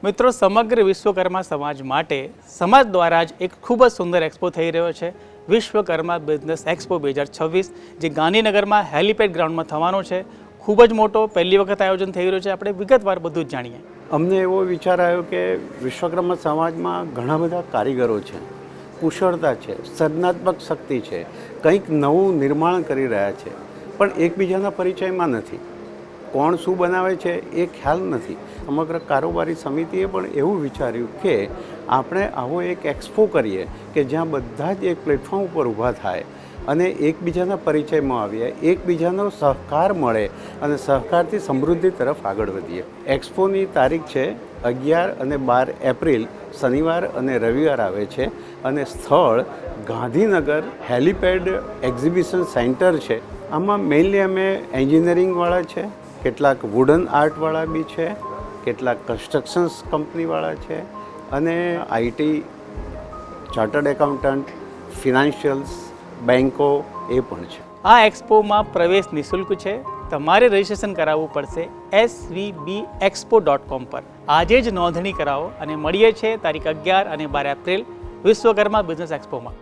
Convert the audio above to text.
મિત્રો, સમગ્ર વિશ્વકર્મા સમાજ માટે સમાજ દ્વારા જ એક ખૂબ જ સુંદર એક્સપો થઈ રહ્યો છે, વિશ્વકર્મા બિઝનેસ એક્સપો 2026, જે ગાંધીનગરમાં હેલિપેડ ગ્રાઉન્ડમાં થવાનો છે. ખૂબ જ મોટો પહેલી વખત આયોજન થઈ રહ્યું છે. આપણે વિગતવાર બધું જ જાણીએ. અમને એવો વિચાર આવ્યો કે વિશ્વકર્મા સમાજમાં ઘણા બધા કારીગરો છે, કુશળતા છે, સર્જનાત્મક શક્તિ છે, કંઈક નવું નિર્માણ કરી રહ્યા છે, પણ એકબીજાના પરિચયમાં નથી. કોણ શું બનાવે છે એ ખ્યાલ નથી. સમગ્ર કારોબારી સમિતિએ પણ એવું વિચાર્યું કે આપણે આવો એક એક્સપો કરીએ કે જ્યાં બધા જ એક પ્લેટફોર્મ ઉપર ઊભા થાય અને એકબીજાના પરિચયમાં આવીએ, એકબીજાનો સહકાર મળે અને સહકારથી સમૃદ્ધિ તરફ આગળ વધીએ. એક્સપોની તારીખ છે 11 અને 12 એપ્રિલ, શનિવાર અને રવિવાર આવે છે અને સ્થળ ગાંધીનગર હેલિપેડ એક્ઝિબિશન સેન્ટર છે. આમાં મેઇનલી અમે એન્જિનિયરિંગવાળા છે, કેટલાક વુડન આર્ટવાળા બી છે, કેટલાક કન્સ્ટ્રક્શન્સ કંપનીવાળા છે અને આઈટી, ચાર્ટર્ડ એકાઉન્ટન્ટ, ફિનાન્શિયલ્સ, બેન્કો એ પણ છે. આ એક્સપોમાં પ્રવેશ નિઃશુલ્ક છે. તમારે રજિસ્ટ્રેશન કરાવવું પડશે svbexpo.com પર. આજે જ નોંધણી કરાવો અને મળીએ છીએ તારીખ 11 અને 12 એપ્રિલ વિશ્વકર્મા બિઝનેસ એક્સપોમાં.